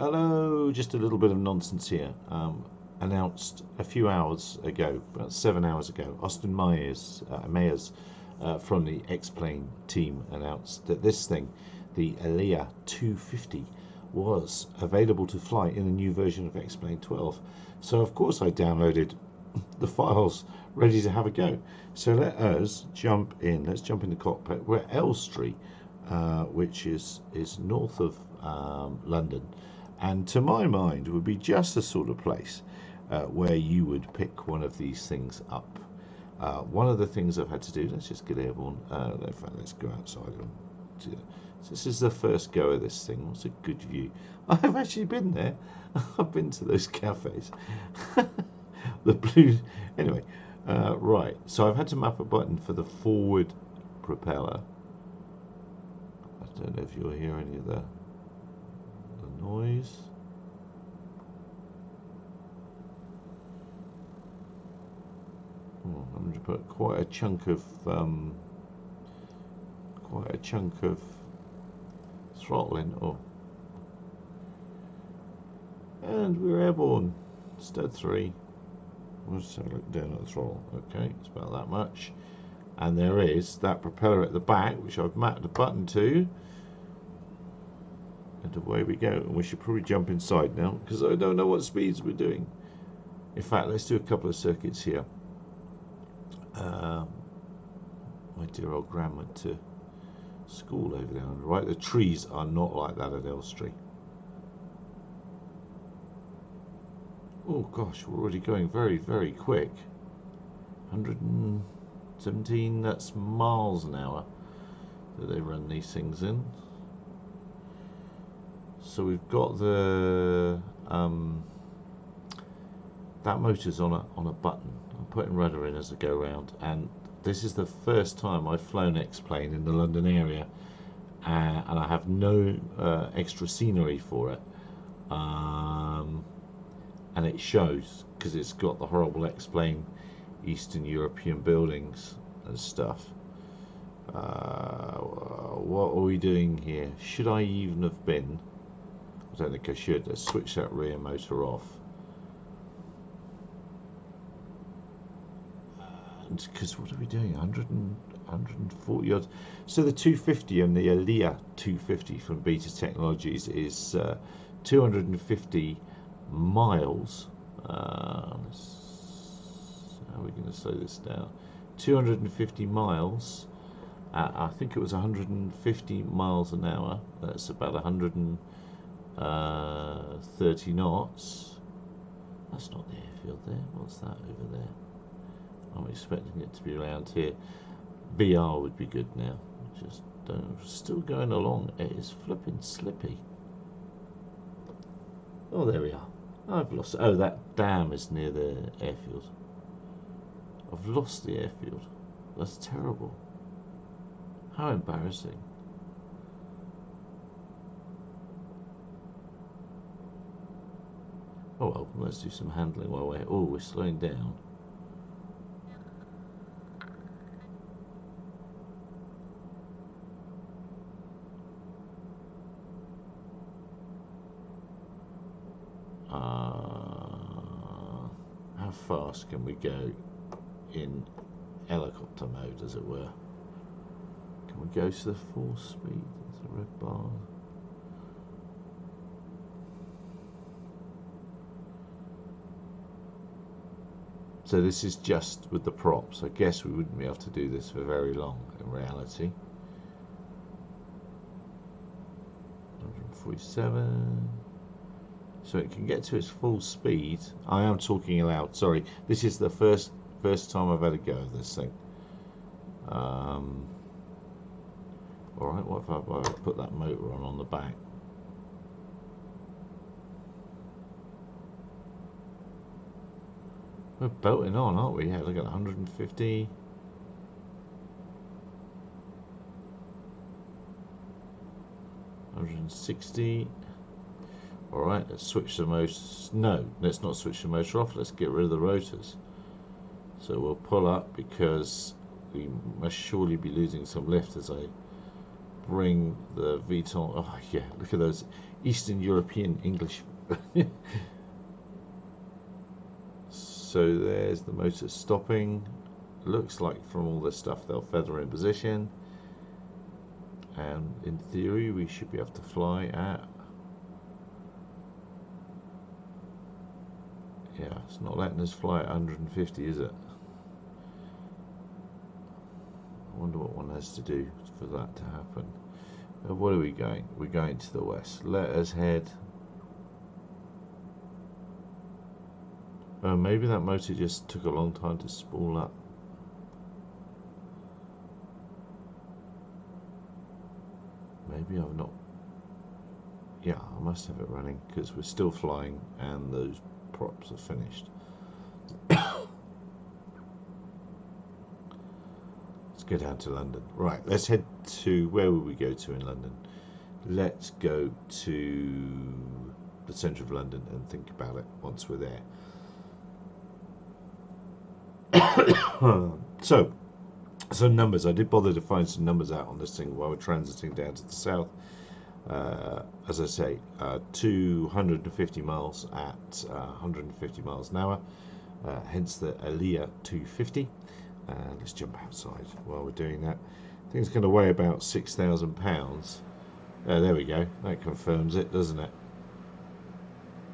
Hello, just a little bit of nonsense here. Announced a few hours ago, about 7 hours ago, Austin Meyers from the X-Plane team announced that this thing, the Alia 250, was available to fly in the new version of X-Plane 12. So of course I downloaded the files ready to have a go. So let us jump in. Let's jump in the cockpit. We're at Elstree, which is north of London. And to my mind, would be just the sort of place where you would pick one of these things up. One of the things I've had to do, let's just get airborne. In fact, let's go outside. So this is the first go of this thing. What's a good view? I've actually been there. I've been to those cafes. The blue. Anyway, right. So I've had to map a button for the forward propeller. I don't know if you'll hear any of the noise. Oh, I'm going to put quite a chunk of throttle in. Oh, and we're airborne. Stead 3. We'll just have a look down at the throttle. Okay, it's about that much. And there is that propeller at the back, which I've mapped a button to. And away we go. And we should probably jump inside now, because I don't know what speeds we're doing. In fact, let's do a couple of circuits here. My dear old Gran went to school over there on the right. The trees are not like that at Elstree. Oh gosh, we're already going very, very quick. 117, that's miles an hour that they run these things in. So we've got the that motor's on a button. I'm putting rudder in as I go around, and this is the first time I've flown X-Plane in the London area, and I have no extra scenery for it, and it shows because it's got the horrible X-Plane Eastern European buildings and stuff. What are we doing here? Should I even have been? I don't think I should. Let's switch that rear motor off. Because what are we doing? 140 odds. So the 250 and the Alia 250 from Beta Technologies is 250 miles. How are we going to slow this down? 250 miles. I think it was 150 miles an hour. That's about 130 knots. That's not the airfield there. What's that over there? I'm expecting it to be around here. VR would be good now. Just don't. Still going along. It is flipping slippy. Oh, there we are. I've lost. Oh, that dam is near the airfield. I've lost the airfield. That's terrible. How embarrassing. Oh well, let's do some handling while we're. Oh, we're slowing down. How fast can we go in helicopter mode, as it were? Can we go to the full speed? There's a red bar. So this is just with the props. I guess we wouldn't be able to do this for very long in reality. 147. So it can get to its full speed. I am talking aloud, sorry. This is the first time I've had a go of this thing. Alright, what if I put that motor on the back? We're belting on, aren't we? Yeah, look at 150. 160. Alright, let's switch the motor. No, let's not switch the motor off. Let's get rid of the rotors. So we'll pull up because we must surely be losing some lift as I bring the VTOL. Oh yeah, look at those Eastern European English. So there's the motor stopping. Looks like from all this stuff they'll feather in position, and in theory we should be able to fly at, yeah, it's not letting us fly at 150, is it? I wonder what one has to do for that to happen. What are we going? We're going to the west. Let us head. Maybe that motor just took a long time to spool up. Maybe I've not. Yeah, I must have it running because we're still flying and those props are finished. Let's go down to London. Right, let's head to, where will we go to in London? Let's go to the centre of London and think about it once we're there. So, some numbers. I did bother to find some numbers out on this thing while we're transiting down to the south. As I say, 250 miles at 150 miles an hour, hence the Alia 250. Let's jump outside while we're doing that. I think it's going to weigh about 6,000 pounds. There we go. That confirms it, doesn't it?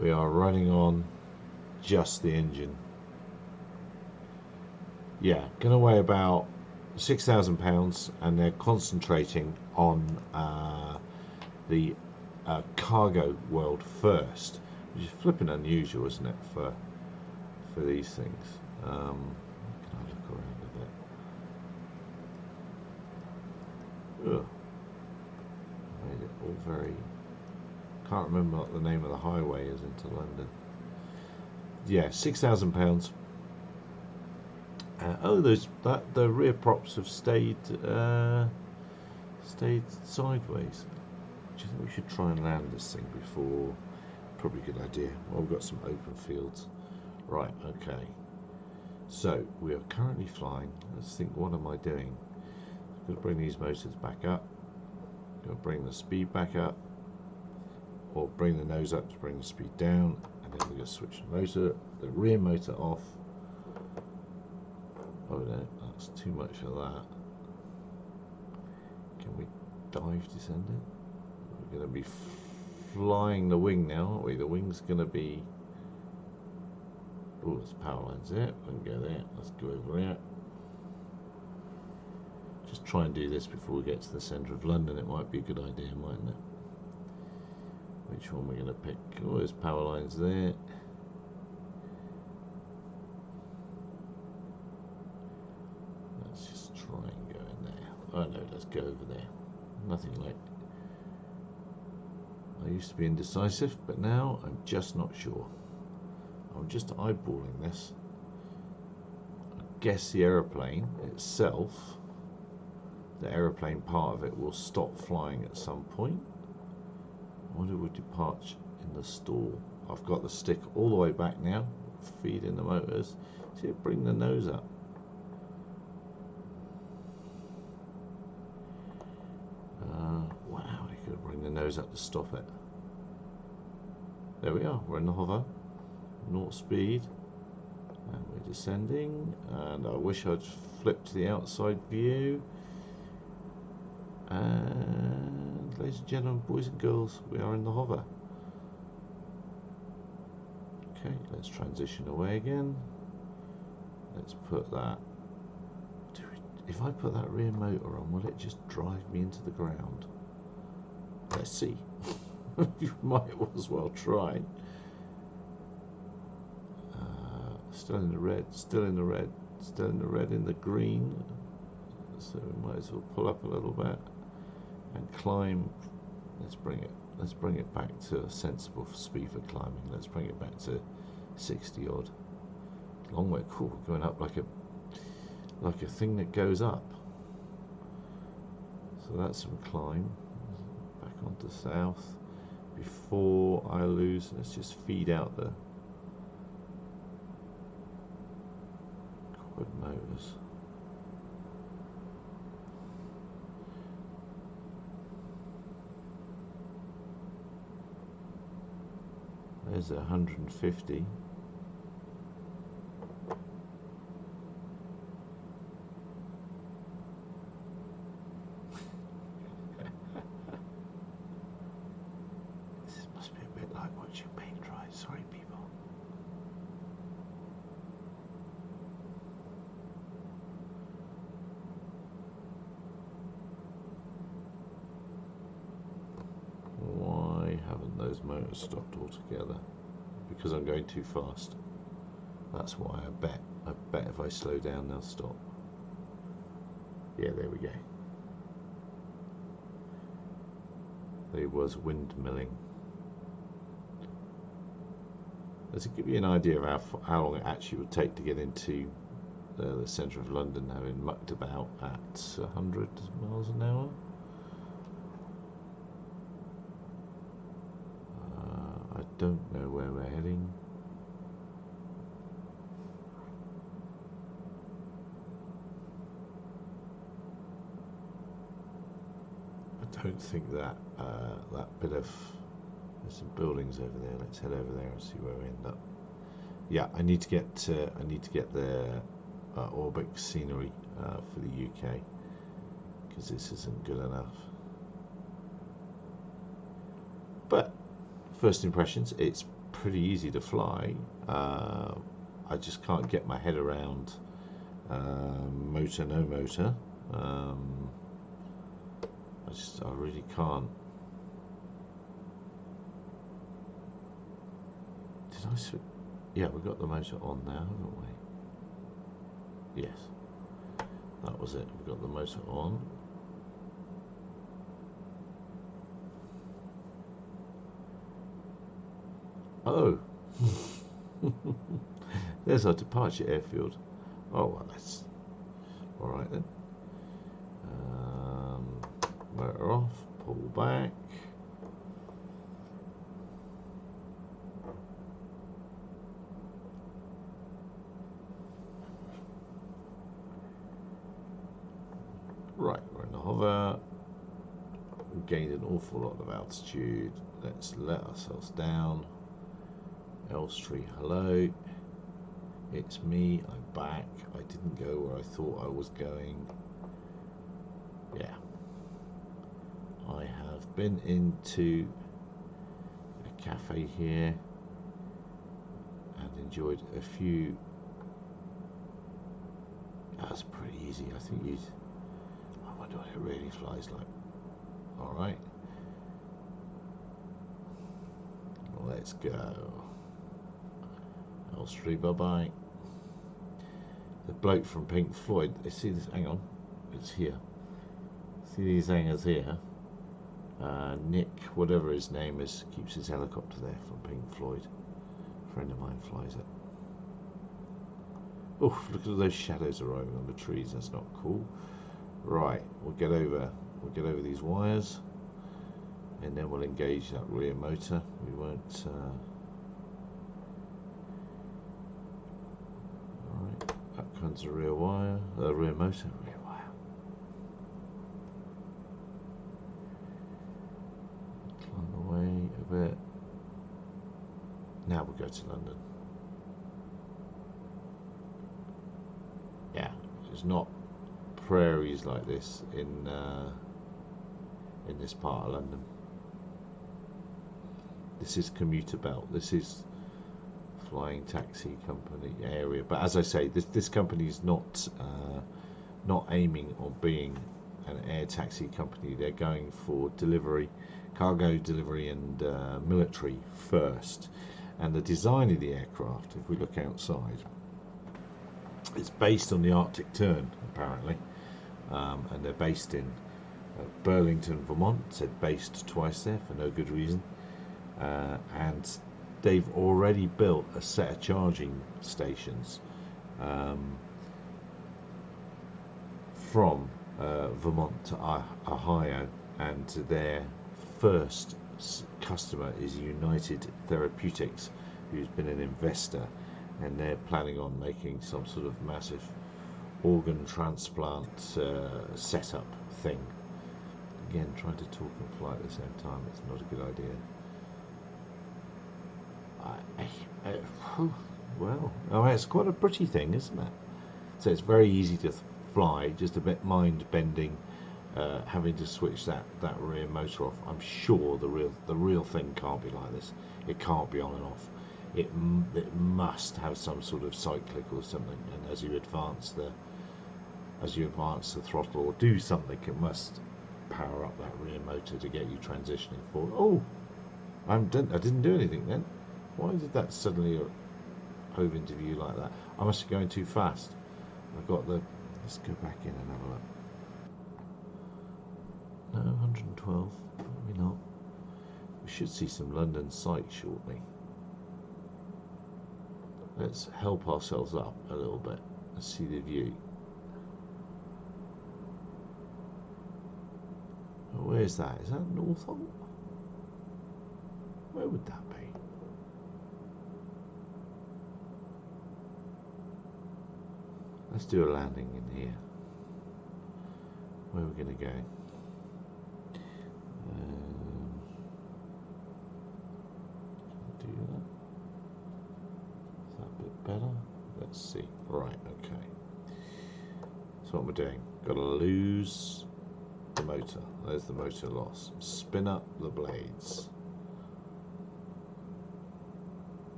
We are running on just the engine. Yeah, going to weigh about 6,000 pounds, and they're concentrating on the cargo world first, which is flipping unusual, isn't it, for these things? Can I look around a bit? Ugh. Made it all very. Can't remember what the name of the highway is into London. Yeah, 6,000 pounds. Oh, the rear props have stayed sideways. Do you think we should try and land this thing before? Probably a good idea. Well, we've got some open fields. Right, okay. So, we are currently flying. Let's think, what am I doing? I'm going to bring these motors back up. I'm going to bring the speed back up. Or bring the nose up to bring the speed down. And then we're going to switch the rear motor off. Oh no, that's too much of that. Can we dive descend it? We're going to be flying the wing now, aren't we? The wing's going to be. Oh, there's power lines there. We can go there. Let's go over here. Just try and do this before we get to the centre of London. It might be a good idea, mightn't it? Which one we're going to pick? Oh, there's power lines there. Let's just try and go in there. Oh no, let's go over there. Nothing like. I used to be indecisive, but now I'm just not sure. I'm just eyeballing this. I guess the aeroplane itself, the aeroplane part of it, will stop flying at some point. I wonder if we depart in the stall. I've got the stick all the way back now, feeding the motors. See it bring the nose up. Wow, you could bring the nose up to stop it. There we are, we're in the hover, 0 speed, and we're descending, and I wish I'd flipped to the outside view. And ladies and gentlemen, boys and girls, we are in the hover. Okay, let's transition away again. Let's put that. If I put that rear motor on, will it just drive me into the ground? Let's see. You might as well try. Still in the red, still in the red, still in the red, in the green. So we might as well pull up a little bit and climb. Let's bring it back to a sensible speed for climbing. Let's bring it back to 60 odd. Long way. Cool. Going up like a thing that goes up. So that's some climb. Back onto south. Before I lose, let's just feed out the quad motors. There's 150. This must be a bit like watching paint dry. Sorry, people. Why haven't those motors stopped altogether? Because I'm going too fast. That's why. I bet if I slow down they'll stop. Yeah, there we go. There was windmilling. Does it give you an idea of how long it actually would take to get into the centre of London, having mucked about at 100 miles an hour? I don't know where we're heading. I don't think that that bit of, there's some buildings over there. Let's head over there and see where we end up. Yeah, I need to get the Orbic scenery for the UK, because this isn't good enough. But first impressions, it's pretty easy to fly. I just can't get my head around motor, no motor. I really can't. Did I switch? Yeah, we got the motor on now, haven't we? Yes, that was it. We got the motor on. Oh, there's our departure airfield. Oh, well, that's all right then. Motor off, pull back. Right, we're in the hover. We've gained an awful lot of altitude. Let's let ourselves down. Elstree, hello. It's me, I'm back. I didn't go where I thought I was going. Yeah. I have been into a cafe here and enjoyed a few. That's pretty easy. I think I wonder what it really flies like. Alright. Let's go. Elstree, bye bye. The bloke from Pink Floyd, you see this? Hang on, it's here. See these hangers here? Nick, whatever his name is, keeps his helicopter there from Pink Floyd. A friend of mine flies it. Oof, look at those shadows arriving on the trees. That's not cool. Right, we'll get over these wires, and then we'll engage that rear motor. We won't. Right, up comes the rear wire, rear motor. Rear wire. Climb away a bit. Now we'll go to London. Yeah, it's not prairies like this in this part of London. This is commuter belt. This is flying taxi company area. But as I say, this company is not aiming on being an air taxi company. They're going for delivery, cargo delivery, and military first. And the design of the aircraft, if we look outside, it's based on the Arctic Tern, apparently, and they're based in Burlington, Vermont. Said based twice there for no good reason, and they've already built a set of charging stations from Vermont to Ohio, and their first customer is United Therapeutics, who's been an investor, and they're planning on making some sort of massive organ transplant setup thing. Again, trying to talk and fly at the same time, it's not a good idea. Well, oh, it's quite a pretty thing, isn't it? So it's very easy to fly, just a bit mind bending, having to switch that rear motor off. I'm sure the real thing can't be like this. It can't be on and off. It must have some sort of cyclic or something. And as you advance the throttle or do something, it must power up that rear motor to get you transitioning forward. Oh, I didn't do anything then. Why did that suddenly hove into view like that? I must be going too fast. I've got the. Let's go back in and have a look. No, 112. Maybe not. We should see some London sights shortly. Let's help ourselves up a little bit. Let's see the view. Oh, where's that? Is that Northolt? Where would that be? Let's do a landing in here. Where are we going to go? Do that. Is that a bit better? Let's see. Right, okay. So what we're doing, got to lose the motor. There's the motor loss. Spin up the blades.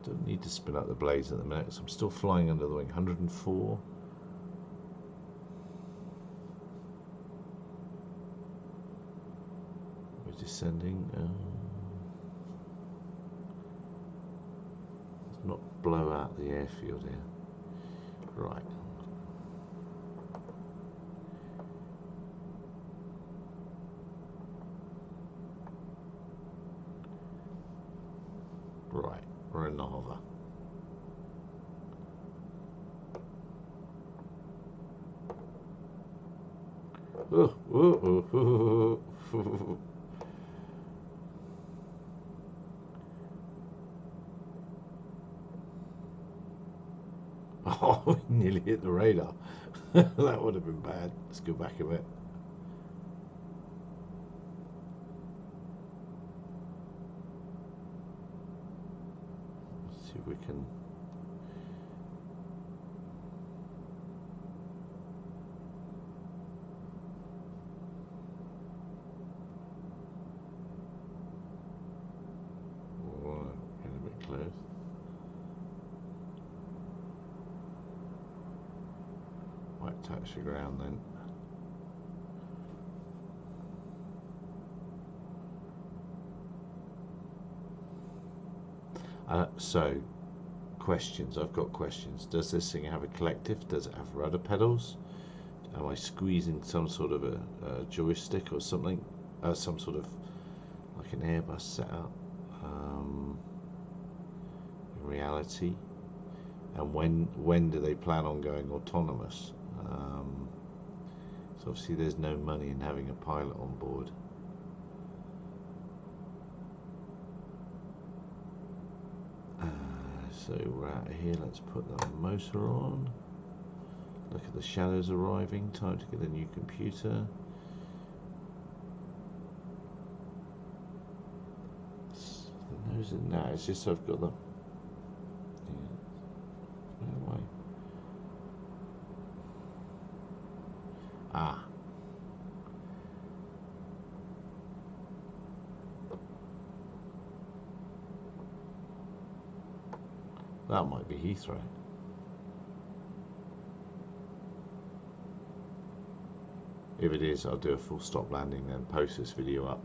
Don't need to spin up the blades at the minute, so I'm still flying under the wing. 104. We're descending. Let's not blow out the airfield here. Right. Right, we're in the hover. Oh, we nearly hit the radar. That would have been bad. Let's go back a bit. Let's see if we can. Oh, getting a bit close. Might touch the ground then. So, questions. I've got questions. Does this thing have a collective? Does it have rudder pedals? Am I squeezing some sort of a joystick or something? Some sort of like an Airbus setup. In reality, and when do they plan on going autonomous? So obviously there's no money in having a pilot on board. So we're out of here. Let's put the motor on. Look at the shadows arriving. Time to get a new computer. The nose in that. It's just I've got the. Yeah. Why? Ah. That might be Heathrow. If it is, I'll do a full stop landing then post this video up.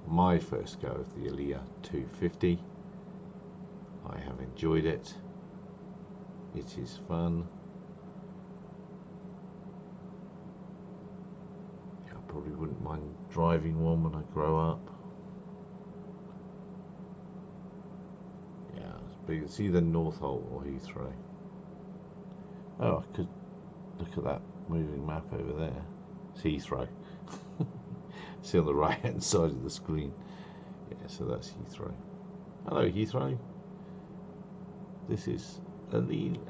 My first go of the Alia 250. I have enjoyed it. It is fun. I probably wouldn't mind driving one when I grow up. But you can see the Northolt or Heathrow. Oh, I could look at that moving map over there. It's Heathrow. See on the right hand side of the screen. Yeah, so that's Heathrow. Hello Heathrow. This is Alia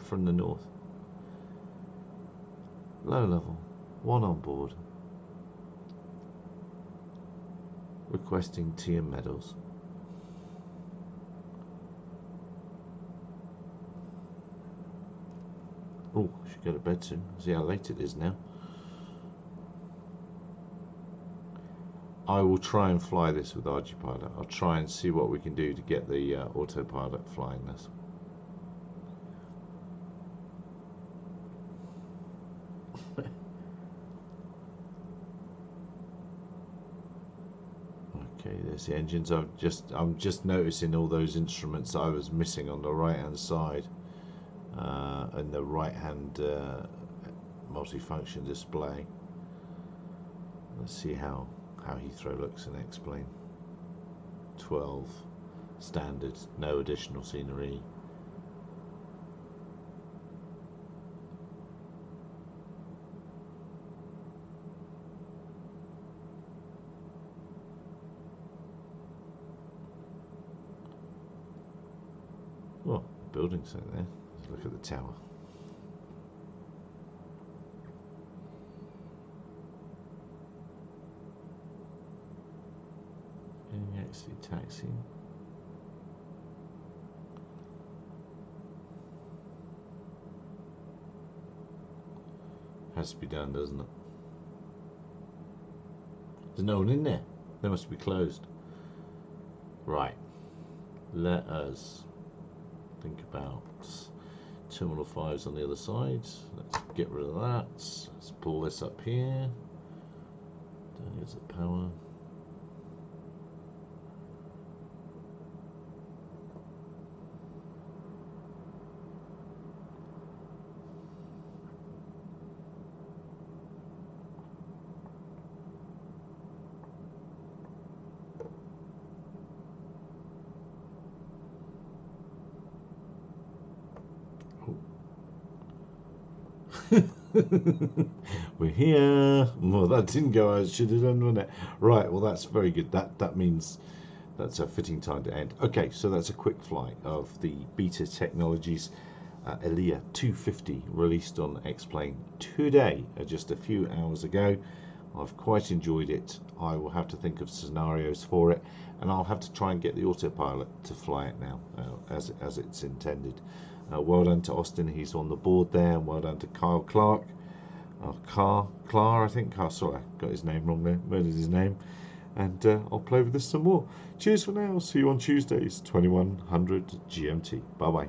from the north. Low level, one on board. Requesting tea and medals. Oh, I should go to bed soon. See how late it is now. I will try and fly this with ArduPilot. I'll try and see what we can do to get the autopilot flying this. Okay, there's the engines. I'm just noticing all those instruments that I was missing on the right hand side, and the right hand multifunction display. Let's see how Heathrow looks in X-Plane. 12 standard, no additional scenery. Oh, building something there. Let's look at the tower. Actually taxi. Has to be done, doesn't it? There's no one in there. They must be closed. Right. Let us think about Terminal 5's on the other side. Let's get rid of that. Let's pull this up here. There's the power. We're here. Well, that didn't go as should have done, wasn't it? Right, well, that's very good. That means that's a fitting time to end. Okay, so that's a quick flight of the Beta Technologies Alia 250 released on X-Plane today, just a few hours ago. I've quite enjoyed it. I will have to think of scenarios for it, and I'll have to try and get the autopilot to fly it now as it's intended. Well done to Austin, he's on the board there, and well done to Kyle Clark. Clar, I think. Sorry, I got his name wrong there. Murdered his name. And I'll play with this some more. Cheers for now. See you on Tuesdays, 2100 GMT. Bye bye.